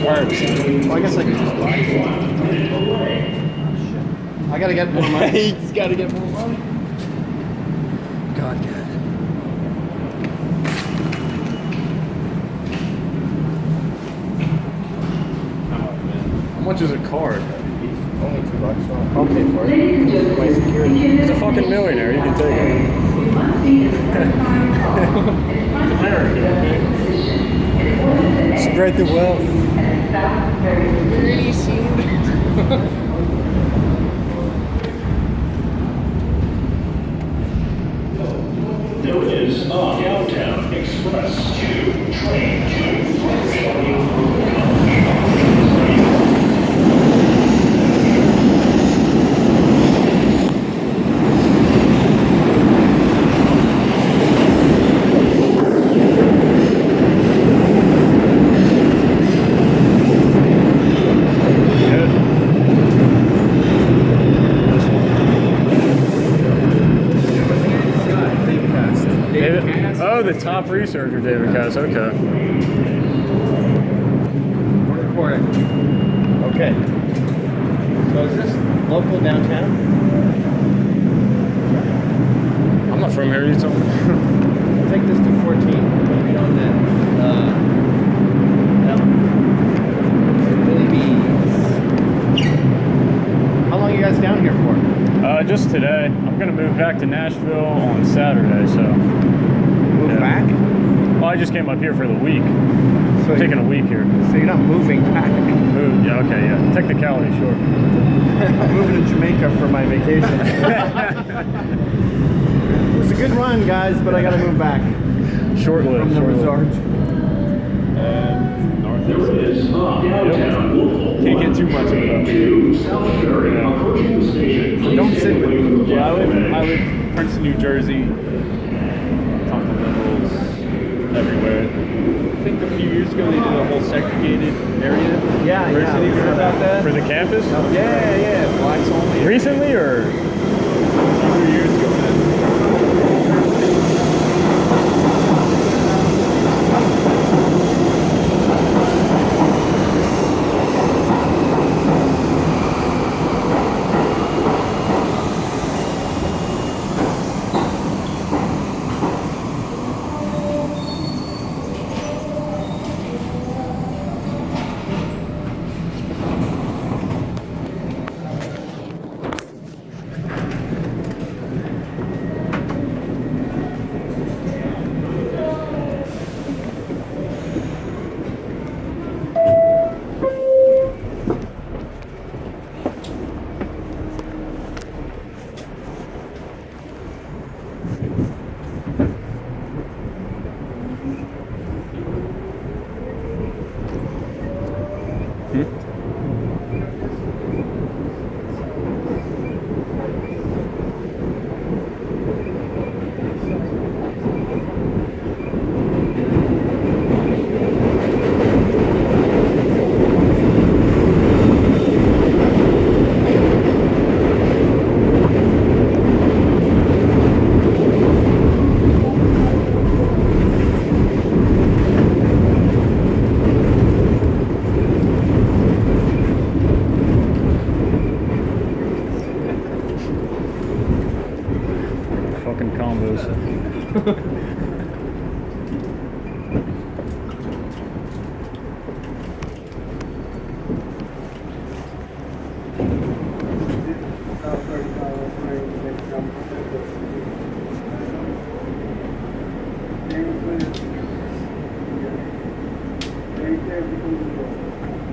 parts. Well, I guess I could just buy it. I gotta get more money. He's gotta get more money. God, Gavin. How much is a card? Only $2. I'll pay for it. My security. He's a fucking millionaire. You can take it. It's America, okay? Spread the wealth. Pretty soon. There is a Downtown Express 2 train to The top researcher, David Cass. Okay. We're recording. Okay. So is this local downtown? I'm not from here. You told me. Take this to 14. Maybe on that. Billy B's. How long are you guys down here for? Just today. I'm gonna move back to Nashville on Saturday. So. Move back? Well, I just came up here for the week. So I'm taking a week here. So you're not moving back? Move? Yeah. Okay. Yeah. Technicality, sure. I'm moving to Jamaica for my vacation. It was a good run, guys, but I gotta move back. Short-lived. From the resort. There is a downtown local. Can't get too much of it up here. South Ferry approaching the station. Don't sit with me. Yeah, I live Princeton, New Jersey. Continentals everywhere. I think a few years ago they did a whole segregated area. Yeah. You heard about that? For the campus? Yeah. Blacks only. Recently or? A few years ago, man.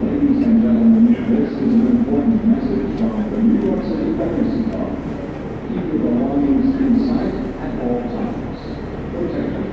Ladies and gentlemen, this is an important message from the New York City Courtesy Car. Keep your belongings in sight at all times. Protect them.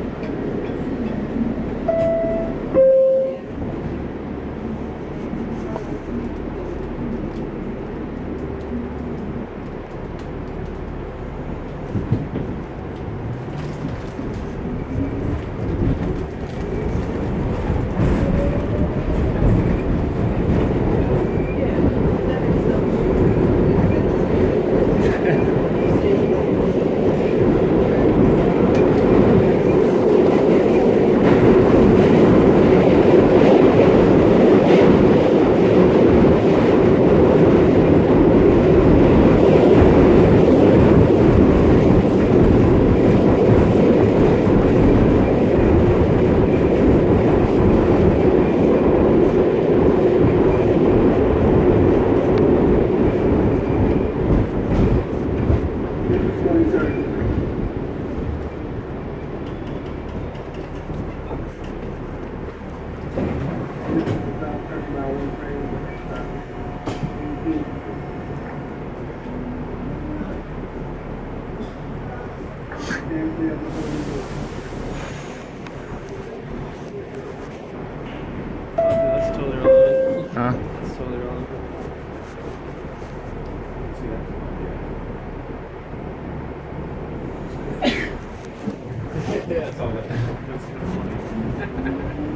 That's totally relevant. Huh? That's totally relevant. Yeah, it's all good. That's kind of funny.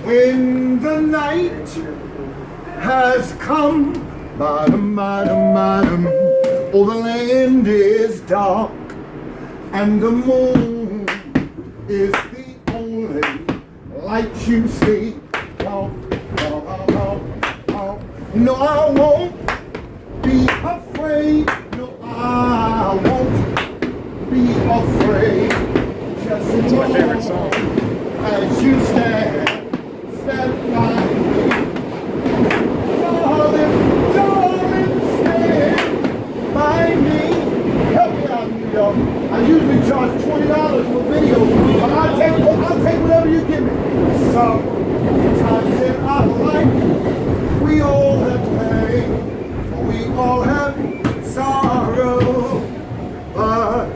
When the night has come, bottom, bottom, bottom, oh, the land is dark, and the moon is the only light you see. Oh, oh, oh, oh, oh. No, I won't be afraid. No, I won't be afraid. Just It's my favorite song. as you stand by me. Darling, darling, stand by me. Help me out, New York. I usually charge $20 for videos, but I'll take whatever you give me. Sometimes in our life, we all have pain, we all have sorrow, but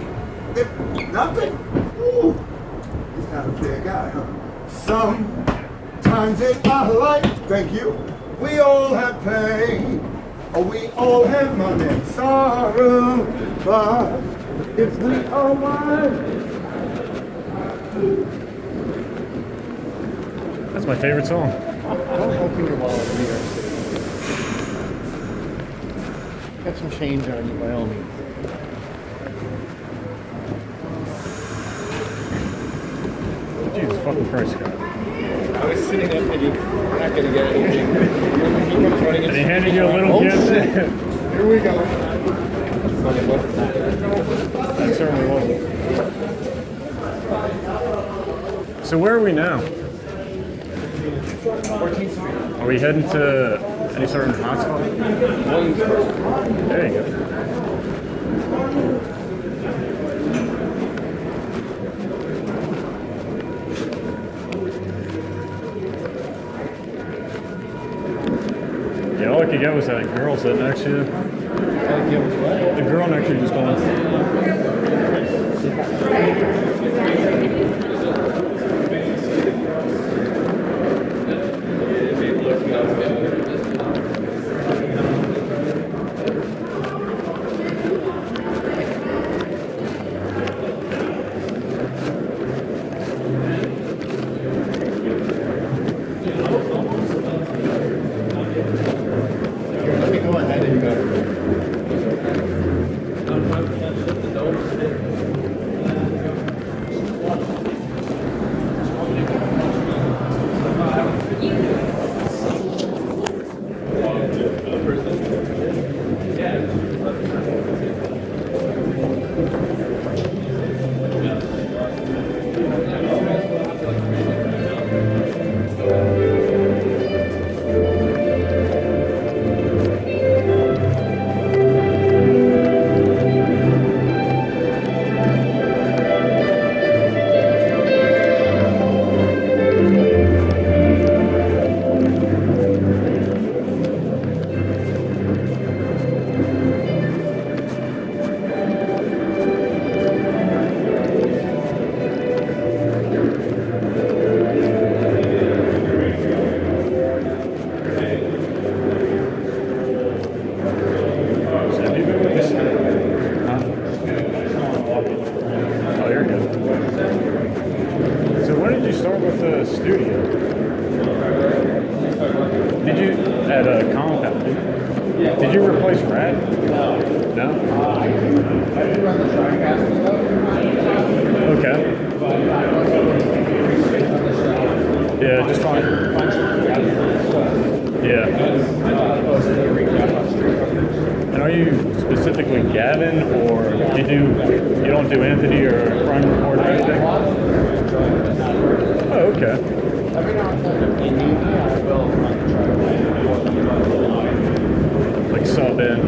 if nothing, ooh, he's not a fair guy, huh? Sometimes in our life, thank you, we all have pain, or we all have money and sorrow, but if we are wise. That's my favorite song. Don't open your wallet in New York City. Got some change on you by all means. Jesus fucking Christ, Scott. I was sitting up thinking, we're not going to get anything. He comes running And he handed you a little Oh, gift. shit. Here we go. That certainly wasn't. So where are we now? 14th Street. Are we heading to any certain hotspot? There you go. Yeah, all I could get was that girl sitting next to you. The girl next to you just going. Let me go ahead and go. Did you replace Rat? No? I do run the TriCast stuff. Okay. Yeah, just fine. Yeah. And are you specifically Gavin, or you don't do Anthony or Crime Report or anything? Oh, okay. Every now and then, if you need me, I will run the TriCast. Like sub in.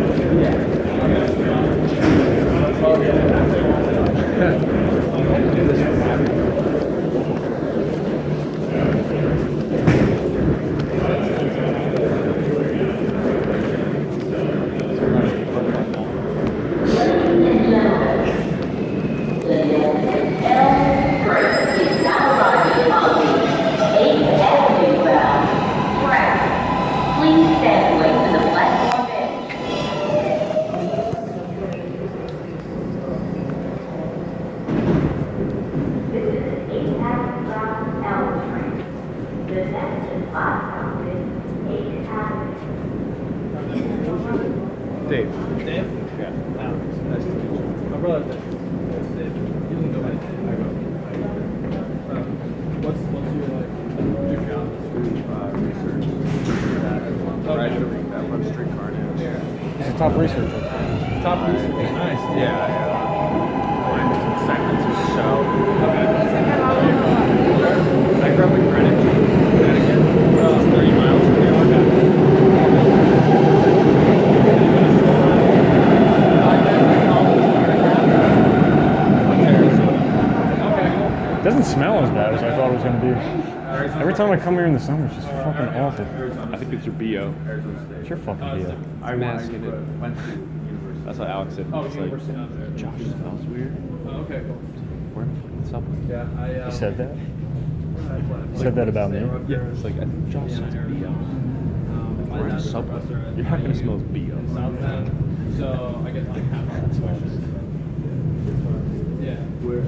Please stand away from the platform edge. This is an 8,000 L train. The next is 5,000 8,000. Dave. Dave? Yeah. Alex. Nice to meet you. My brother Dave. Dave. You didn't go by Dave. What's your your job? Research. Right, that one streetcar now. Yeah. He's a top researcher. Top researcher. Nice. Yeah. Find segments of the show. Okay. I grew up in Greenwich, Connecticut. Which is 30 miles from New York. It doesn't smell as bad as I thought it was going to be. Every time I come here in the summer, it's just fucking awful. I think it's your BO. It's your fucking deal. I'm masking it. That's what Alex said. It's like, Josh smells weird. Oh, okay, cool. We're in the fucking subway. Yeah, He said that? He said that about me? Yeah, it's like, I think Josh smells BO. We're in a subway. You're not going to smell BO. So, I get like half hour questions. Yeah. We're,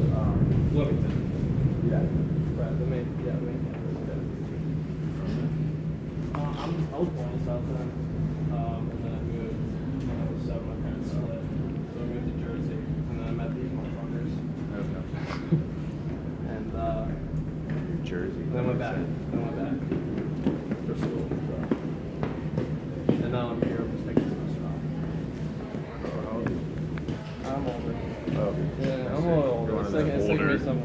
Bloomington. Yeah. Right, the main campus. I was born in South End, and then I moved when I was 7. My parents split, so I moved to Jersey, and then I met these motherfuckers. Okay. And New Jersey. And then went back. For school. So. And now I'm here just taking some stuff. I'm older. Oh. Yeah, I'm a little older. It's taking me some.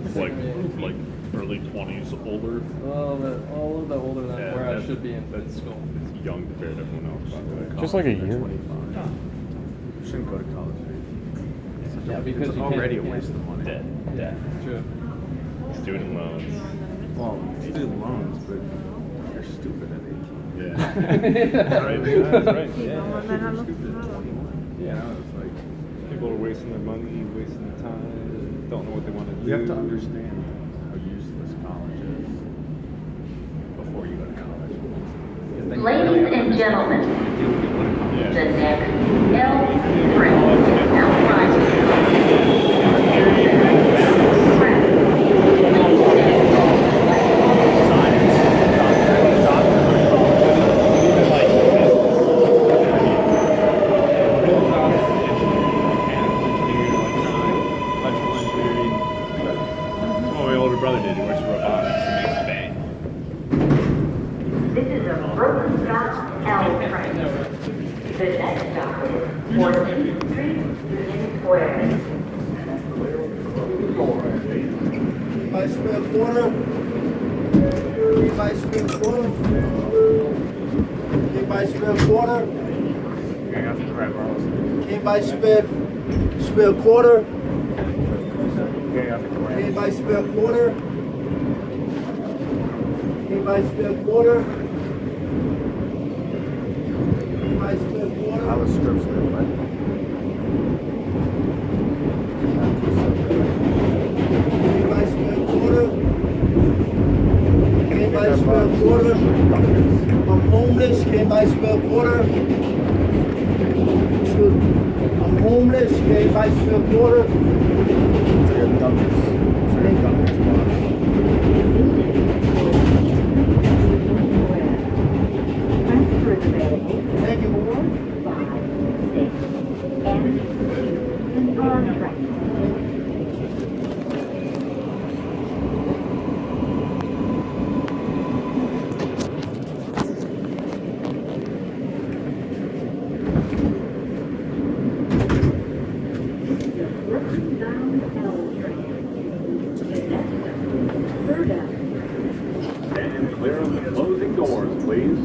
Like early 20s, older. A little bit older than Yeah, where I that's- should be in school. It's young compared to everyone else. Just like a year. You shouldn't go to college. Yeah, because It's you already can't, a waste of money. Yeah, true. Student loans. Well, student loans, but you're stupid at 18. Yeah. Right, that's right. Yeah. Stupid at 21. Yeah, it's like people are wasting their money, wasting their time, don't know what they want to do. You have to understand how useless college is before you go to college. Because then you really Ladies and understand gentlemen, what you do when you go to college. Yeah. the next L train is now arriving. My older brother did. He works for robotics. He makes bang. This is a broken stop L train. The next stop is 14th Street, Union Square. Anybody spell quarter? Anybody spell quarter? Anybody spell quarter? Anybody spell quarter? Anybody spell quarter? Anybody spell quarter? Anybody spell quarter? I was strips there, right? Anybody spell quarter? Anybody spell quarter? I'm homeless. Can anybody spell quarter? Excuse me. I'm homeless. Can anybody spell quarter? numbers available. Thank you, boy. 5, 6, and 3 on track. Brooklyn-bound L train. The next stop, 3rd Avenue. Stand clear of the closing doors, please.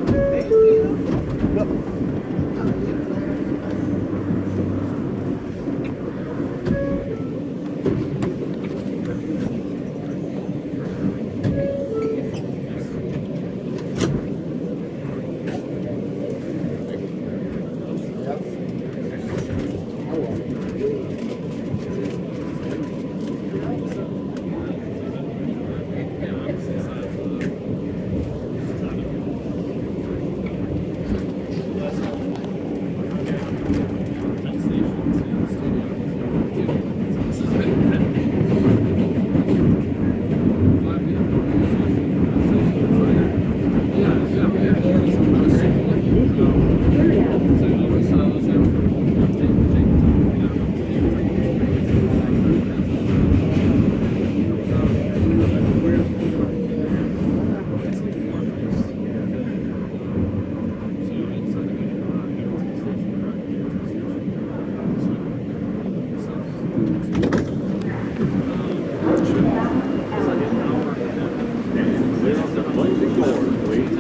Stand clear of the closing doors, please.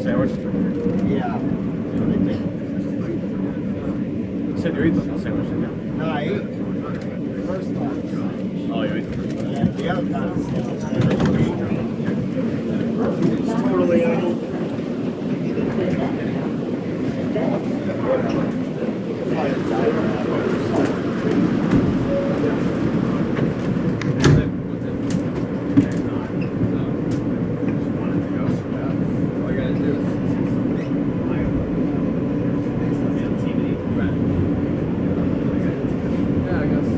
Sandwich? Yeah. You said you ate the sandwich, didn't you? No, I ate. First time. Oh, you ate the The other kind of it's totally Yeah, I guess.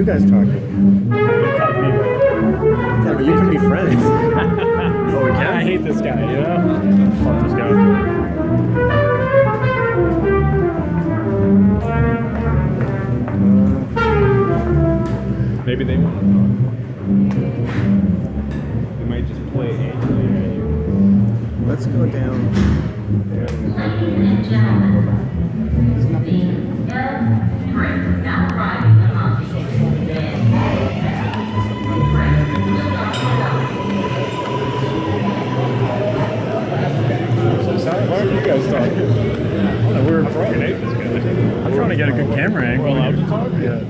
guys talking? Caught me. Yeah, but you can be friends. Oh, we can? I hate this guy, you know? Fuck this guy. Maybe they want to talk. They might just play angrily at you. Let's go down. Why are you guys talking? We were fucking hate this guy. I'm trying to get a good camera angle. We're allowed to talk? Yeah.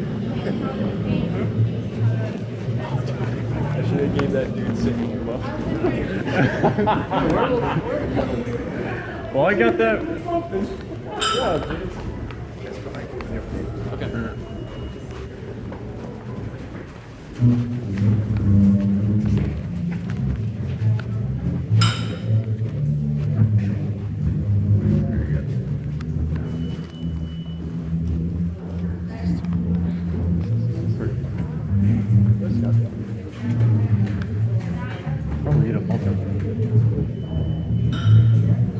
I should have gave that dude singing him up. Well, I got that. Yeah, dude. Okay. Probably eat a multi.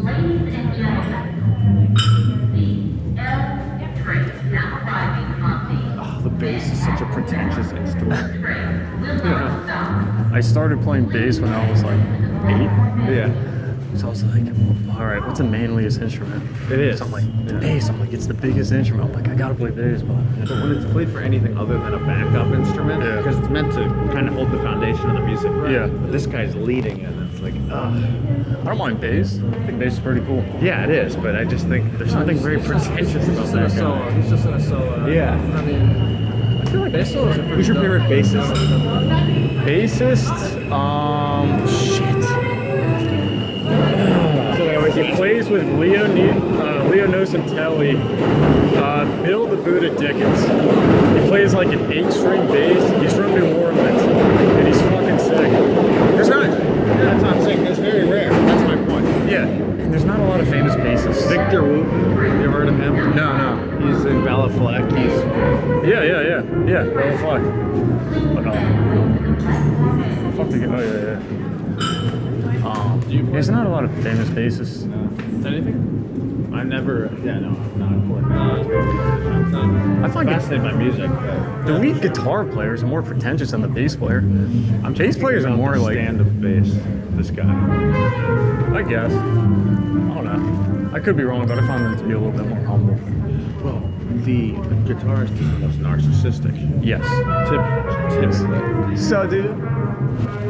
Ladies and gentlemen, the L train now arriving on The bass is such a pretentious instrument. the train will not stop. I started playing bass when I was like 8. Yeah. So I was like, all right, what's the manliest instrument? It is. So I'm like, Yeah. bass. I'm like, it's the biggest instrument. I'm like, I gotta play bass, but But when it's played for anything other than a backup instrument, Yeah. because it's meant to kind of hold the foundation of the music. Yeah. But this guy's leading it, and it's like, ugh. I don't mind bass. I think bass is pretty cool. Yeah, it is, but I just think there's something very pretentious about that guy. He's just in a solo. Yeah. I mean, I feel like bass solos are pretty Who's your dope. favorite bassist? Bassist? Shit. He plays with Leo Nocentelli, Bill the Buddha Dickens. He plays like an 8-string bass. He's from New Orleans, and he's fucking sick. There's not. That's what I'm saying. That's very rare. That's my point. Yeah, and there's not a lot of famous bassists. Victor Wooten. You ever heard of him? No. He's in Bala Fleck. He's Yeah. Well, fuck. But fuck the guy. Oh yeah. There's not a lot of famous bassists. Anything? I never. Yeah, no, I'm not important. I find Fascinated by music. the lead guitar players are more pretentious than the bass player. Bass players are more like, stand of bass. This guy. I guess. I don't know. I could be wrong, but I found them to be a little bit more humble. Well, the guitarist is the most narcissistic. Yes. Typically. So, dude.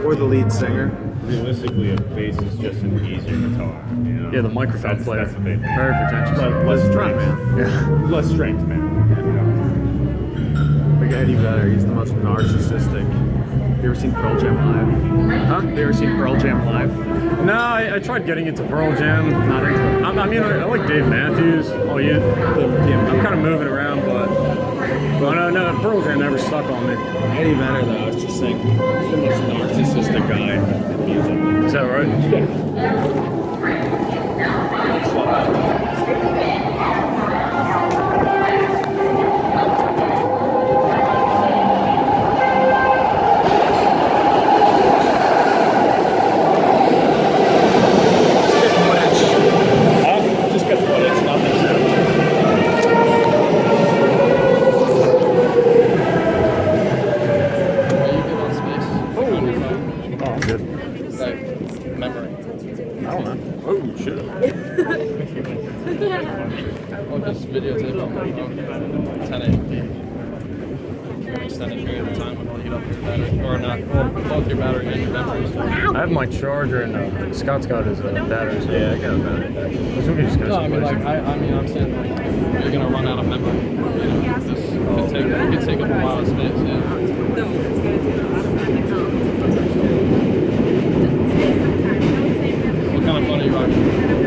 Or the lead singer. Realistically, a bass is just an easier guitar. You know? Yeah, the microphone player. That's the big thing. Very pretentious. Less Right, strength, man. Yeah. Less strength, man. Like Eddie Vedder, he's the most narcissistic. You ever seen Pearl Jam live? Huh? You ever seen Pearl Jam live? No, I tried getting into Pearl Jam. Not into it. I like Dave Matthews. Oh, yeah. I'm kind of moving around, but no, Pearl Jam never stuck on me. Eddie Vedder, though, I was just saying, he's the most narcissistic guy in music. Is that right? Just good footage, nothing to Are you good on space? On your phone? Oh, good. Like, memory. I don't know. Oh, shit. I'll just videotape on my phone. 1080p. Extended period of time when it'll heat up your battery. Or not, well, both your battery and your memory. I have my charger, and Scott's got his batteries. Yeah, I got a battery. So we can just go No, I mean, someplace. like, I'm saying, like, you're gonna run out of memory. You know, this could take up a while of space, yeah. What kind of phone are you rocking?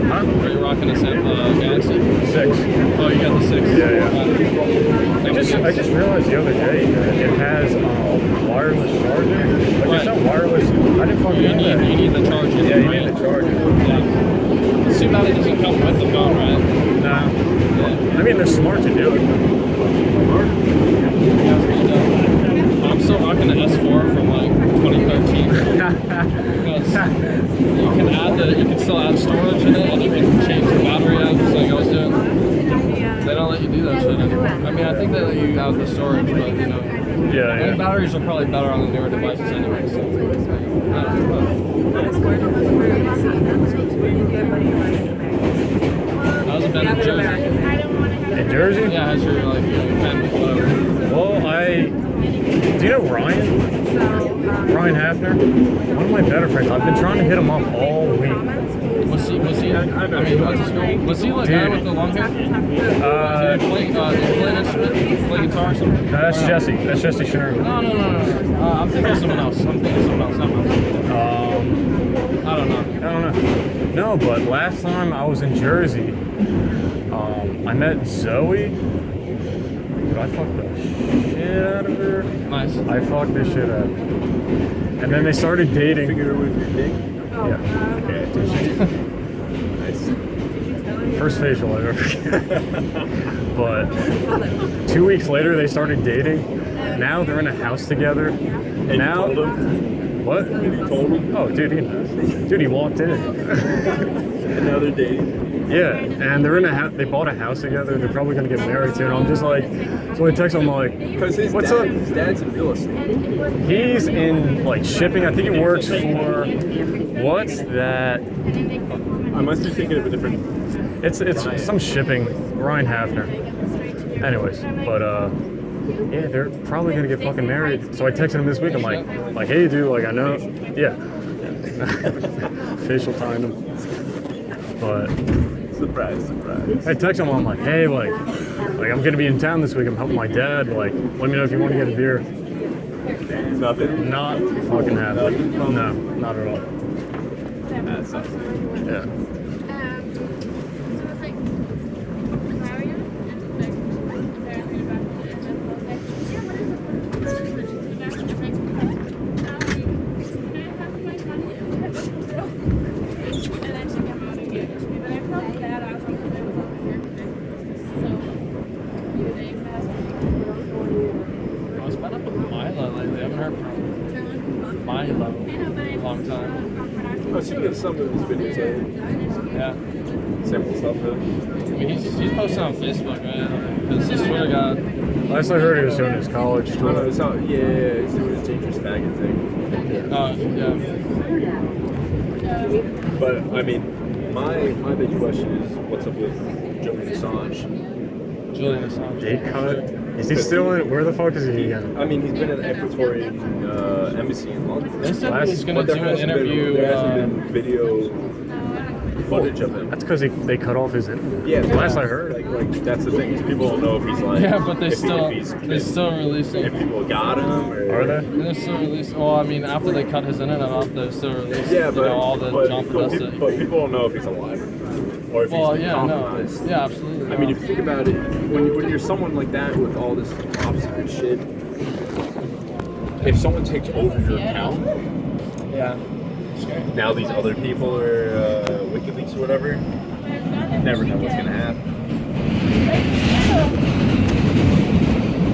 Huh? Are you rocking a Galaxy? 6. Oh, you got the 6? Yeah. I just realized the other day that it has wireless charging. Like Right. it's not wireless. I didn't fucking know that. You need the charger. Yeah, you need the charger. Yeah. It's too bad it doesn't come with the phone, right? Nah. Yeah. I mean, they're smart to do it. Yeah, it's pretty dope. I'm still rocking the S4 from like 2013 because you can still add storage in it and you can change the battery out just like I was doing. They don't let you do that shit anymore. I mean, I think they let you add the storage, but you know. Yeah, And batteries are probably better on the newer devices anyway. So, I don't know. I was a fan of Jersey. In Jersey? Yeah, as your like family whatever. Well, do you know Ryan? Ryan Hafner? One of my better friends. I've been trying to hit him up all week. Was he? I mean, what's his name? Was he like guy with the long hair? Did he play an instrument? Play guitar or something? That's Jesse. That's Jesse Schnurr. No. I'm thinking of someone else. I don't know. No, but last time I was in Jersey, I met Zoe. Dude, I fucked the shit out of her. Nice. I fucked this shit up. And then they started dating. Figure with your dick. Yeah. Okay. Nice. First facial I ever But 2 weeks later, they started dating. Now they're in a house together. And now, you told him? what? And you told him? Oh, dude, he knows. Dude, he walked in. Another dating. Yeah, and they're in a house. They bought a house together. They're probably gonna get married soon. I'm just like, so I text him like, Because what's up? his dad's in real estate. He's in like shipping. I think he works for what's that? I must be thinking of a different. It's some shipping. Ryan Hafner. Anyways, but yeah, they're probably gonna get fucking married. So I texted him this week. I'm like, hey, dude, like I know, yeah. Facial time him, but. Surprise. I text him. I'm like, hey, like I'm gonna be in town this week. I'm helping my dad. Like, let me know if you want to get a beer. Nothing. Not fucking happening. No, not at all. That sucks. Yeah. I've seen some of his videos. Yeah. Simple stuff. I mean, he's posting on Facebook, man. Because I swear to God. Last I heard, he was doing his college I tour. know, it's not, yeah, he's doing his dangerous faggot thing. Yeah. But I mean, my big question is, what's up with Julian Assange? Julian Assange. They cut. Is he still in? Where the fuck is he again? I mean, he's been at the Ecuadorian embassy in London. They said he was going But to there do an hasn't interview. There hasn't been video footage of him. That's because they cut off his interview. Yeah, Last I heard. like that's the thing. Is people don't know if he's like. Yeah, but if he's still releasing. If people got him, or Are they? They're still releasing. Well, I mean, after they cut his internet off, they're still releasing. Yeah, but all the junk but, dust. but people don't know if he's alive or if Well, he's yeah, no, compromised. yeah, absolutely. I mean, if you think about it, when you're someone like that with all this top secret shit, if someone takes over your account, yeah. now these other people are WikiLeaks or whatever, you never know what's gonna happen.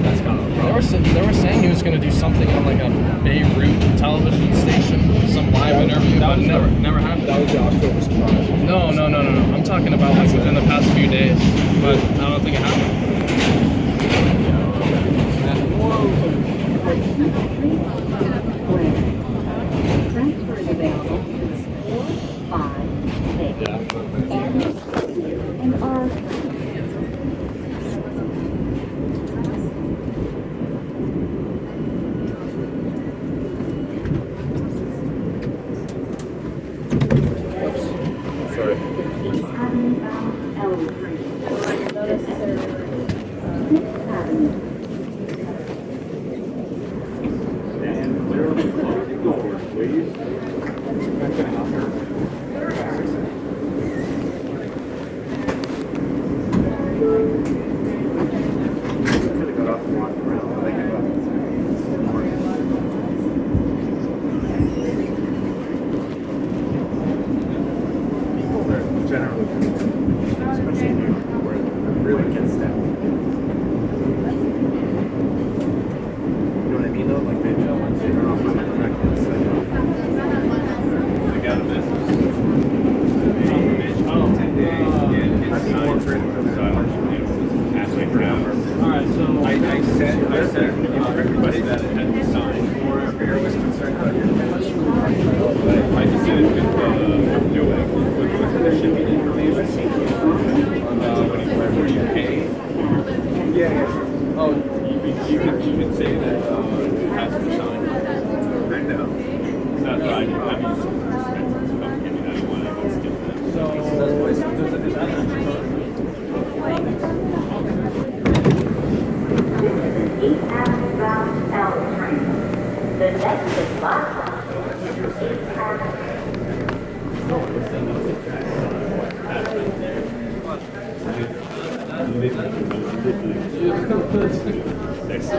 That's kind of a problem. They were saying he was going to do something on like a Beirut television station, some live interview, but never happened. That was the October surprise. No. I'm talking about like within the past few days, but I don't think it happened. Transfers available. 5, 6, and are Sorry. You know what I mean, though? doing with the shipping information when you pay. Yeah. Oh, you can say that it has to sign. I know. That's what I do. I'm used to expenses. So I'm giving that one. I can skip that. So East African L train. The next stop is Next.